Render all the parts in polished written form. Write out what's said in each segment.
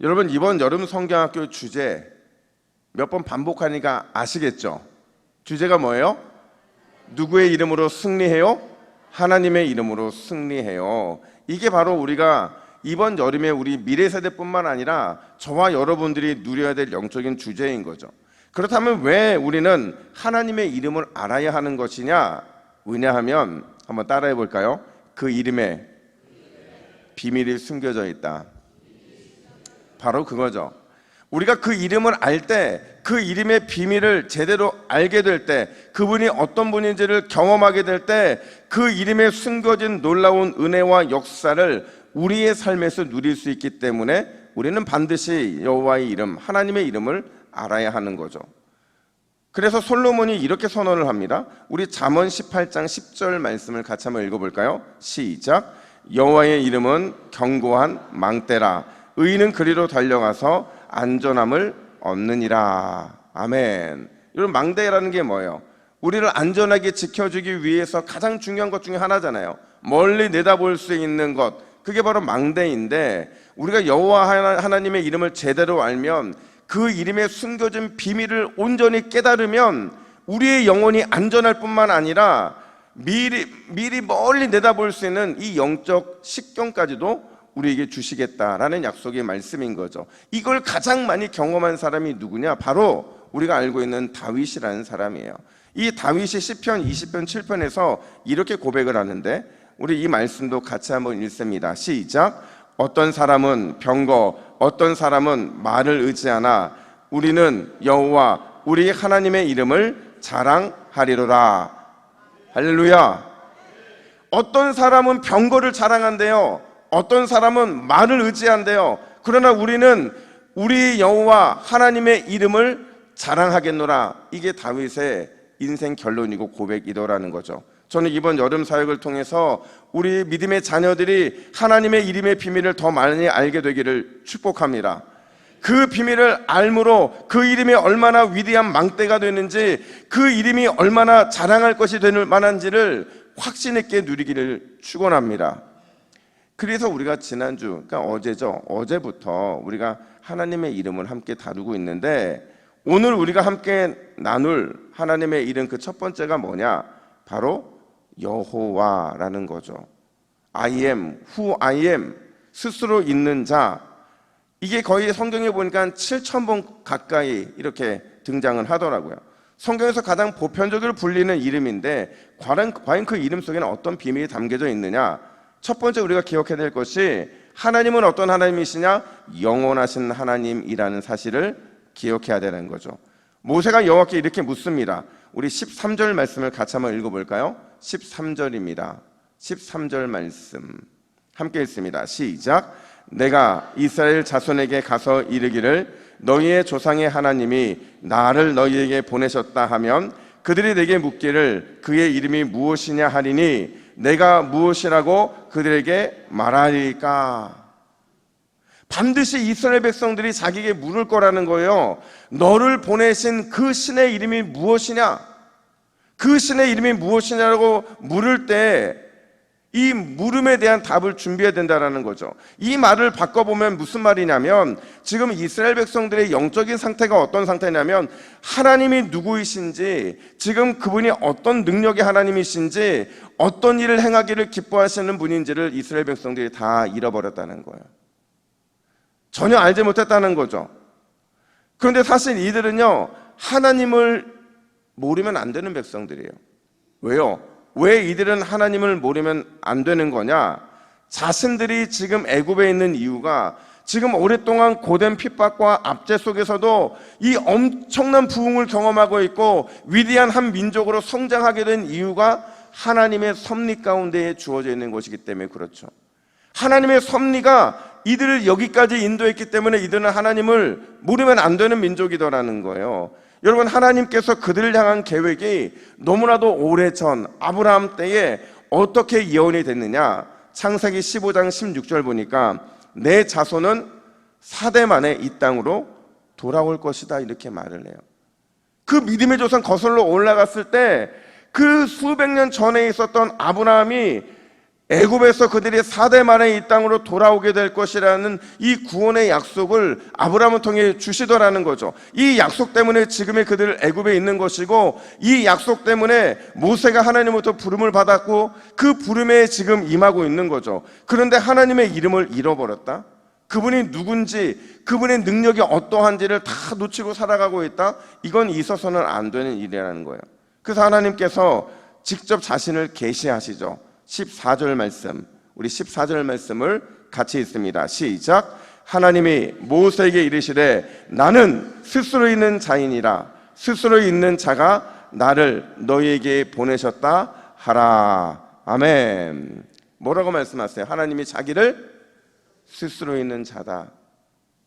여러분, 이번 여름 성경학교 주제 몇 번 반복하니까 아시겠죠? 주제가 뭐예요? 누구의 이름으로 승리해요? 하나님의 이름으로 승리해요. 이게 바로 우리가 이번 여름에 우리 미래 세대뿐만 아니라 저와 여러분들이 누려야 될 영적인 주제인 거죠. 그렇다면 왜 우리는 하나님의 이름을 알아야 하는 것이냐? 왜냐하면 한번 따라해 볼까요? 그 이름에 비밀이 숨겨져 있다. 바로 그거죠. 우리가 그 이름을 알 때, 그 이름의 비밀을 제대로 알게 될 때, 그분이 어떤 분인지를 경험하게 될 때, 그 이름에 숨겨진 놀라운 은혜와 역사를 우리의 삶에서 누릴 수 있기 때문에 우리는 반드시 여호와의 이름, 하나님의 이름을 알아야 하는 거죠. 그래서 솔로몬이 이렇게 선언을 합니다. 우리 잠언 18장 10절 말씀을 같이 한번 읽어볼까요? 시작. 여호와의 이름은 견고한 망대라. 의인은 그리로 달려가서 안전함을 얻느니라. 아멘. 여러분, 망대라는 게 뭐예요? 우리를 안전하게 지켜주기 위해서 가장 중요한 것 중에 하나잖아요. 멀리 내다볼 수 있는 것, 그게 바로 망대인데, 우리가 여호와 하나님의 이름을 제대로 알면, 그 이름에 숨겨진 비밀을 온전히 깨달으면 우리의 영혼이 안전할 뿐만 아니라 미리 멀리 내다볼 수 있는 이 영적 식견까지도 우리에게 주시겠다라는 약속의 말씀인 거죠. 이걸 가장 많이 경험한 사람이 누구냐? 바로 우리가 알고 있는 다윗이라는 사람이에요. 이 다윗이 시편 20편 7편에서 이렇게 고백을 하는데, 우리 이 말씀도 같이 한번 읽습니다. 시작. 어떤 사람은 병거, 어떤 사람은 말을 의지하나 우리는 여호와 우리 하나님의 이름을 자랑하리로라. 할렐루야. 어떤 사람은 병거를 자랑한대요. 어떤 사람은 말을 의지한대요. 그러나 우리는 우리 여호와 하나님의 이름을 자랑하겠노라. 이게 다윗의 인생 결론이고 고백이더라는 거죠. 저는 이번 여름 사역을 통해서 우리 믿음의 자녀들이 하나님의 이름의 비밀을 더 많이 알게 되기를 축복합니다. 그 비밀을 알므로 그 이름이 얼마나 위대한 망대가 되는지, 그 이름이 얼마나 자랑할 것이 될 만한지를 확신 있게 누리기를 축원합니다. 그래서 우리가 지난주, 그러니까 어제부터 우리가 하나님의 이름을 함께 다루고 있는데, 오늘 우리가 함께 나눌 하나님의 이름 그 첫 번째가 뭐냐? 바로 여호와라는 거죠. I am, who I am, 스스로 있는 자. 이게 거의 성경에 보니까 7,000번 가까이 이렇게 등장을 하더라고요. 성경에서 가장 보편적으로 불리는 이름인데, 과연 그 이름 속에는 어떤 비밀이 담겨져 있느냐? 첫 번째 우리가 기억해야 될 것이, 하나님은 어떤 하나님이시냐? 영원하신 하나님이라는 사실을 기억해야 되는 거죠. 모세가 여호와께 이렇게 묻습니다. 우리 13절 말씀을 같이 한번 읽어볼까요? 13절입니다. 13절 말씀 함께 읽습니다. 시작. 내가 이스라엘 자손에게 가서 이르기를 너희의 조상의 하나님이 나를 너희에게 보내셨다 하면 그들이 내게 묻기를 그의 이름이 무엇이냐 하리니 내가 무엇이라고 그들에게 말하리까? 반드시 이스라엘 백성들이 자기에게 물을 거라는 거예요. 너를 보내신 그 신의 이름이 무엇이냐? 그 신의 이름이 무엇이냐고 물을 때 이 물음에 대한 답을 준비해야 된다는 거죠. 이 말을 바꿔보면 무슨 말이냐면, 지금 이스라엘 백성들의 영적인 상태가 어떤 상태냐면, 하나님이 누구이신지, 지금 그분이 어떤 능력의 하나님이신지, 어떤 일을 행하기를 기뻐하시는 분인지를 이스라엘 백성들이 다 잃어버렸다는 거예요. 전혀 알지 못했다는 거죠. 그런데 사실 이들은요, 하나님을 모르면 안 되는 백성들이에요. 왜요? 왜 이들은 하나님을 모르면 안 되는 거냐? 자신들이 지금 애굽에 있는 이유가, 지금 오랫동안 고된 핍박과 압제 속에서도 이 엄청난 부흥을 경험하고 있고 위대한 한 민족으로 성장하게 된 이유가 하나님의 섭리 가운데에 주어져 있는 것이기 때문에 그렇죠. 하나님의 섭리가 이들을 여기까지 인도했기 때문에 이들은 하나님을 모르면 안 되는 민족이더라는 거예요. 여러분, 하나님께서 그들을 향한 계획이 너무나도 오래전 아브라함 때에 어떻게 예언이 됐느냐? 창세기 15장 16절 보니까 내 자손은 4대 만에 이 땅으로 돌아올 것이다, 이렇게 말을 해요. 그 믿음의 조상 거슬러 올라갔을 때 그 수백 년 전에 있었던 아브라함이 애굽에서 그들이 4대 만에 이 땅으로 돌아오게 될 것이라는 이 구원의 약속을 아브라함을 통해 주시더라는 거죠. 이 약속 때문에 지금의 그들 애굽에 있는 것이고, 이 약속 때문에 모세가 하나님으로부터 부름을 받았고 그 부름에 지금 임하고 있는 거죠. 그런데 하나님의 이름을 잃어버렸다? 그분이 누군지, 그분의 능력이 어떠한지를 다 놓치고 살아가고 있다? 이건 있어서는 안 되는 일이라는 거예요. 그래서 하나님께서 직접 자신을 계시하시죠. 14절 말씀, 우리 14절 말씀을 같이 읽습니다. 시작. 하나님이 모세에게 이르시되 나는 스스로 있는 자이니라. 스스로 있는 자가 나를 너희에게 보내셨다 하라. 아멘. 뭐라고 말씀하세요? 하나님이 자기를 스스로 있는 자다.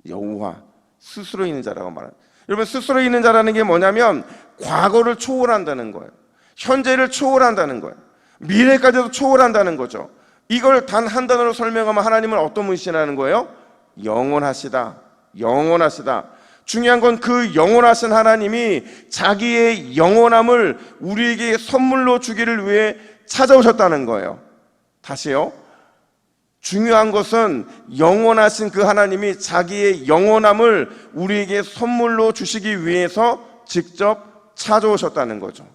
여호와 스스로 있는 자라고 말합니다. 여러분, 스스로 있는 자라는 게 뭐냐면 과거를 초월한다는 거예요. 현재를 초월한다는 거예요. 미래까지도 초월한다는 거죠. 이걸 단 한 단어로 설명하면 하나님은 어떤 분이시라는 거예요? 영원하시다. 영원하시다. 중요한 건 그 영원하신 하나님이 자기의 영원함을 우리에게 선물로 주기를 위해 찾아오셨다는 거예요. 다시요. 중요한 것은 영원하신 그 하나님이 자기의 영원함을 우리에게 선물로 주시기 위해서 직접 찾아오셨다는 거죠.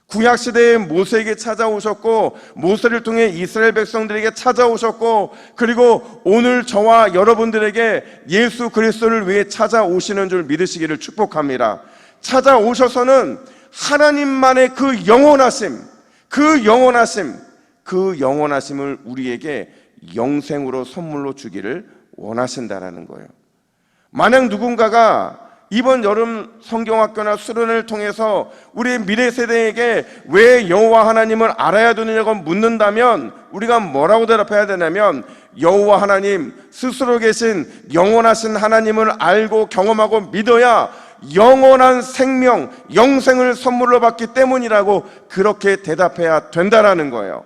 구약시대에 모세에게 찾아오셨고, 모세를 통해 이스라엘 백성들에게 찾아오셨고, 그리고 오늘 저와 여러분들에게 예수 그리스도를 위해 찾아오시는 줄 믿으시기를 축복합니다. 찾아오셔서는 하나님만의 그 영원하심을 우리에게 영생으로 선물로 주기를 원하신다라는 거예요. 만약 누군가가 이번 여름 성경학교나 수련을 통해서 우리 미래 세대에게 왜 여호와 하나님을 알아야 되느냐고 묻는다면 우리가 뭐라고 대답해야 되냐면, 여호와 하나님 스스로 계신 영원하신 하나님을 알고 경험하고 믿어야 영원한 생명, 영생을 선물로 받기 때문이라고 그렇게 대답해야 된다라는 거예요.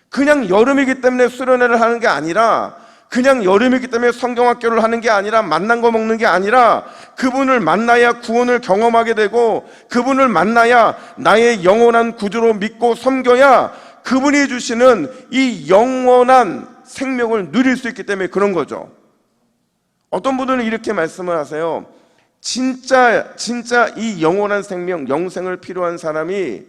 그냥 여름이기 때문에 수련회를 하는 게 아니라, 그냥 여름이기 때문에 성경학교를 하는 게 아니라, 만난 거 먹는 게 아니라, 그분을 만나야 구원을 경험하게 되고, 그분을 만나야 나의 영원한 구주로 믿고 섬겨야 그분이 주시는 이 영원한 생명을 누릴 수 있기 때문에 그런 거죠. 어떤 분들은 이렇게 말씀을 하세요. 진짜 이 영원한 생명, 영생을 필요한 사람이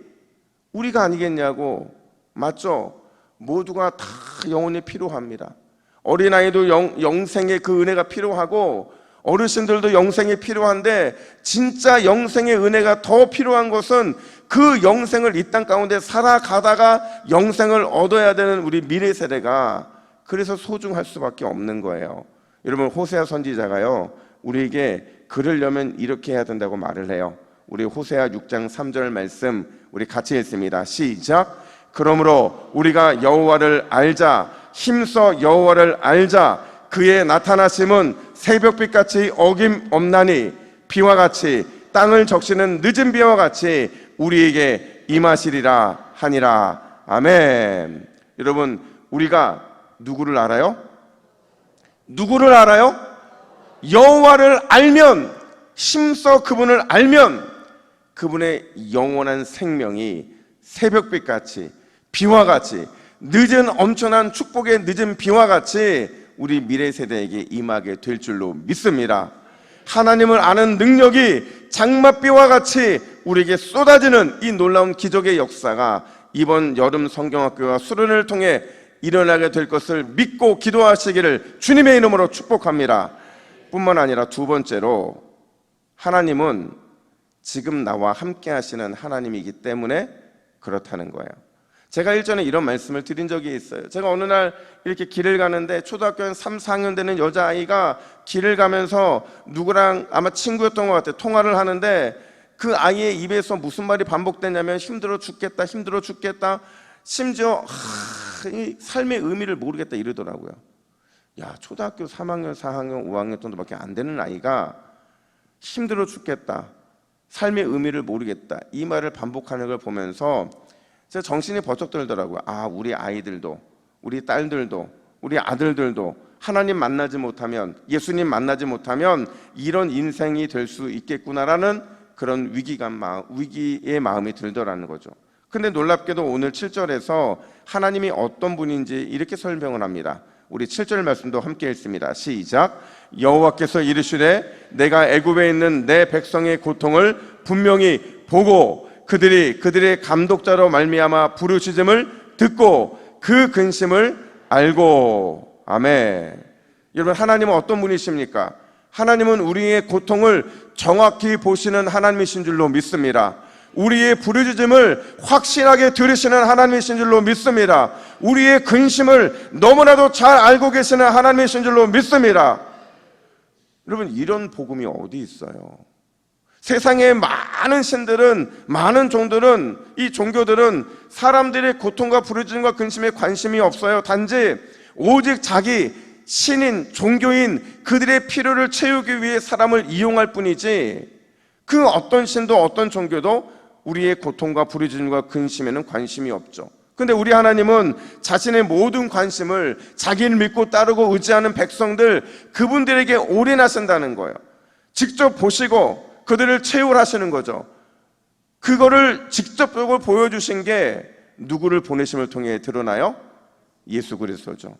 우리가 아니겠냐고. 맞죠? 모두가 다 영혼이 필요합니다. 어린아이도 영생의 그 은혜가 필요하고, 어르신들도 영생이 필요한데, 진짜 영생의 은혜가 더 필요한 것은 그 영생을 이 땅 가운데 살아가다가 영생을 얻어야 되는 우리 미래 세대가 그래서 소중할 수밖에 없는 거예요. 여러분, 호세아 선지자가요, 우리에게 그러려면 이렇게 해야 된다고 말을 해요. 우리 호세아 6장 3절 말씀 우리 같이 읽습니다. 시작. 그러므로 우리가 여호와를 알자. 힘써 여호와를 알자. 그의 나타나심은 새벽빛같이 어김없나니 비와 같이 땅을 적시는 늦은 비와 같이 우리에게 임하시리라 하니라. 아멘. 여러분, 우리가 누구를 알아요? 누구를 알아요? 여호와를 알면, 힘써 그분을 알면 그분의 영원한 생명이 새벽빛같이, 비와 같이, 늦은 엄청난 축복의 늦은 비와 같이 우리 미래 세대에게 임하게 될 줄로 믿습니다. 하나님을 아는 능력이 장맛비와 같이 우리에게 쏟아지는 이 놀라운 기적의 역사가 이번 여름 성경학교와 수련을 통해 일어나게 될 것을 믿고 기도하시기를 주님의 이름으로 축복합니다. 뿐만 아니라 두 번째로, 하나님은 지금 나와 함께 하시는 하나님이기 때문에 그렇다는 거예요. 제가 일전에 이런 말씀을 드린 적이 있어요. 제가 어느 날 이렇게 길을 가는데 초등학교 한 3, 4학년 되는 여자아이가 길을 가면서 누구랑 아마 친구였던 것 같아요. 통화를 하는데 그 아이의 입에서 무슨 말이 반복되냐면 힘들어 죽겠다, 힘들어 죽겠다, 심지어 이 삶의 의미를 모르겠다 이러더라고요. 야, 초등학교 3학년, 4학년, 5학년 정도밖에 안 되는 아이가 힘들어 죽겠다, 삶의 의미를 모르겠다, 이 말을 반복하는 걸 보면서 제가 정신이 번쩍 들더라고요. 아, 우리 아이들도, 우리 딸들도, 우리 아들들도 하나님 만나지 못하면, 예수님 만나지 못하면 이런 인생이 될 수 있겠구나라는 그런 위기의 마음이 들더라는 거죠. 근데 놀랍게도 오늘 7절에서 하나님이 어떤 분인지 이렇게 설명을 합니다. 우리 7절 말씀도 함께 읽습니다. 시작. 여호와께서 이르시되 내가 애굽에 있는 내 백성의 고통을 분명히 보고 그들의 감독자로 말미암아 부르짖음을 듣고 그 근심을 알고. 아멘. 여러분, 하나님은 어떤 분이십니까? 하나님은 우리의 고통을 정확히 보시는 하나님이신 줄로 믿습니다. 우리의 부르짖음을 확실하게 들으시는 하나님이신 줄로 믿습니다. 우리의 근심을 너무나도 잘 알고 계시는 하나님이신 줄로 믿습니다. 여러분, 이런 복음이 어디 있어요? 세상의 많은 신들은, 많은 종들은, 이 종교들은 사람들의 고통과 부르짖음과 근심에 관심이 없어요. 단지 오직 자기 신인, 종교인, 그들의 필요를 채우기 위해 사람을 이용할 뿐이지, 그 어떤 신도 어떤 종교도 우리의 고통과 부르짖음과 근심에는 관심이 없죠. 근데 우리 하나님은 자신의 모든 관심을 자기를 믿고 따르고 의지하는 백성들, 그분들에게 올인하신다는 거예요. 직접 보시고 그들을 채울하시는 거죠. 그거를 직접적으로 보여주신 게 누구를 보내심을 통해 드러나요? 예수 그리스도죠.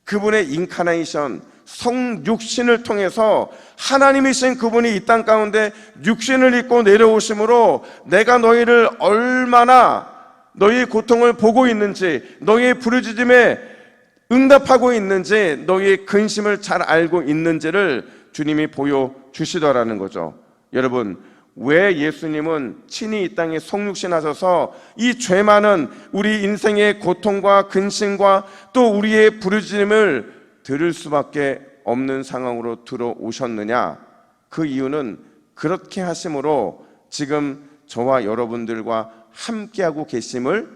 그분의 인카네이션, 성육신을 통해서 하나님이신 그분이 이 땅 가운데 육신을 입고 내려오심으로 내가 너희를 얼마나 너희의 고통을 보고 있는지, 너희의 부르짖음에 응답하고 있는지, 너희의 근심을 잘 알고 있는지를 주님이 보여주시더라는 거죠. 여러분, 왜 예수님은 친히 이 땅에 성육신하셔서 이 죄 많은 우리 인생의 고통과 근심과 또 우리의 부르짖음을 들을 수밖에 없는 상황으로 들어오셨느냐? 그 이유는 그렇게 하심으로 지금 저와 여러분들과 함께하고 계심을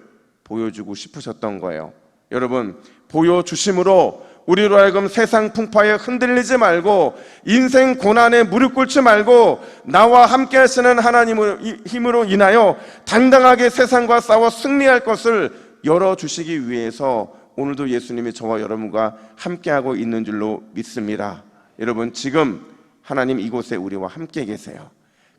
보여주고 싶으셨던 거예요. 여러분, 보여주심으로 우리로 하여금 세상 풍파에 흔들리지 말고 인생 고난에 무릎 꿇지 말고 나와 함께 하시는 하나님의 힘으로 인하여 당당하게 세상과 싸워 승리할 것을 열어주시기 위해서 오늘도 예수님이 저와 여러분과 함께하고 있는 줄로 믿습니다. 여러분, 지금 하나님 이곳에 우리와 함께 계세요.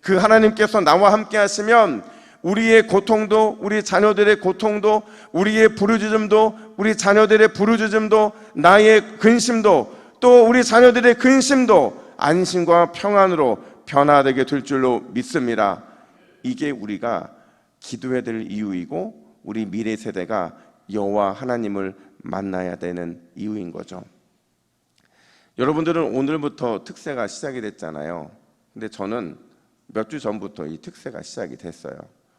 그 하나님께서 나와 함께 하시면 우리의 고통도, 우리 자녀들의 고통도, 우리의 부르짖음도, 우리 자녀들의 부르짖음도, 나의 근심도, 또 우리 자녀들의 근심도 안심과 평안으로 변화되게 될 줄로 믿습니다. 이게 우리가 기도해야 될 이유이고 우리 미래 세대가 여호와 하나님을 만나야 되는 이유인 거죠. 여러분들은 오늘부터 특세가 시작이 됐잖아요. 근데 저는 몇 주 전부터 이 특세가 시작이 됐어요.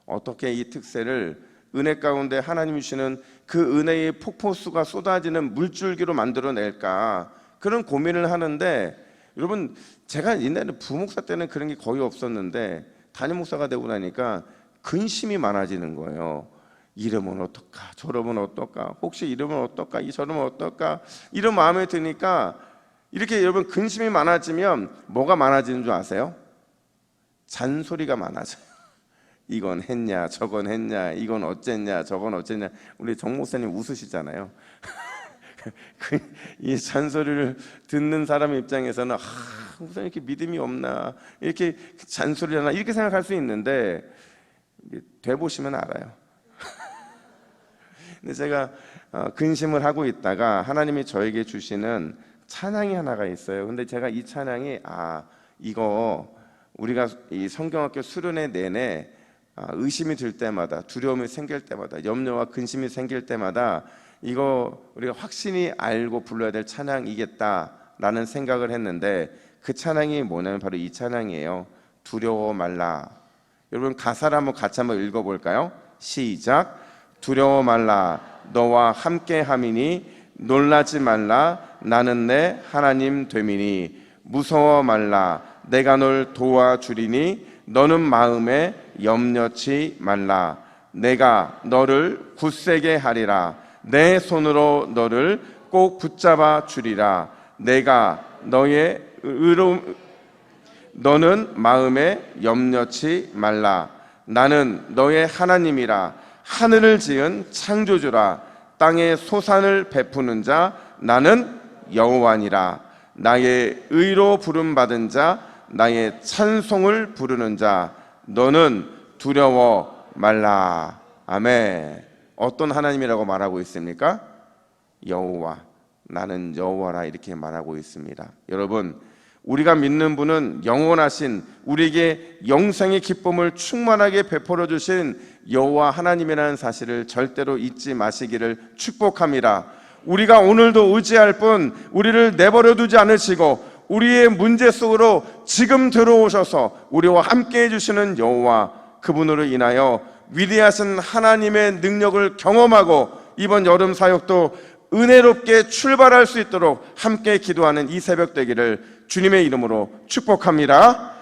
어떻게 이 특세를 은혜 가운데 하나님 주시는 그 은혜의 폭포수가 쏟아지는 물줄기로 만들어낼까, 그런 고민을 하는데, 여러분, 제가 옛날에 부목사 때는 그런 게 거의 없었는데 담임 목사가 되고 나니까 근심이 많아지는 거예요. 이러면 어떨까, 저러면 어떨까, 혹시 이러면 어떨까, 저러면 어떨까, 이런 마음이 드니까, 이렇게 여러분 근심이 많아지면 뭐가 많아지는 줄 아세요? 잔소리가 많아져요. 이건 했냐, 저건 했냐, 이건 어쨌냐, 저건 어쨌냐. 우리 정 목사님 웃으시잖아요. 이 잔소리를 듣는 사람 입장에서는 목사님 이렇게 믿음이 없나, 이렇게 잔소리 하나, 이렇게 생각할 수 있는데 돼 보시면 알아요. 근데 제가 근심을 하고 있다가 하나님이 저에게 주시는 찬양이 하나가 있어요. 근데 제가 이 찬양이 이거 우리가 이 성경학교 수련회 내내 의심이 들 때마다, 두려움이 생길 때마다, 염려와 근심이 생길 때마다 이거 우리가 확신이 알고 불러야 될 찬양이겠다라는 생각을 했는데, 그 찬양이 뭐냐면 바로 이 찬양이에요. 두려워 말라. 여러분, 가사를 같이 한번 읽어볼까요? 시작. 두려워 말라, 너와 함께 함이니 놀라지 말라, 나는 내 하나님 됨이니 무서워 말라, 내가 널 도와주리니 너는 마음에 염려치 말라, 내가 너를 굳세게 하리라, 내 손으로 너를 꼭 붙잡아 주리라, 내가 너의 너는 마음에 염려치 말라, 나는 너의 하나님이라, 하늘을 지은 창조주라, 땅에 소산을 베푸는 자 나는 여호와니라, 나의 의로 부름받은 자, 나의 찬송을 부르는 자, 너는 두려워 말라. 아멘. 어떤 하나님이라고 말하고 있습니까? 여호와, 나는 여호와라 이렇게 말하고 있습니다. 여러분, 우리가 믿는 분은 영원하신, 우리에게 영생의 기쁨을 충만하게 베풀어 주신 여호와 하나님이라는 사실을 절대로 잊지 마시기를 축복합니다. 우리가 오늘도 의지할 뿐 우리를 내버려 두지 않으시고 우리의 문제 속으로 지금 들어오셔서 우리와 함께 해주시는 여호와, 그분으로 인하여 위대하신 하나님의 능력을 경험하고 이번 여름 사역도 은혜롭게 출발할 수 있도록 함께 기도하는 이 새벽 되기를 주님의 이름으로 축복합니다.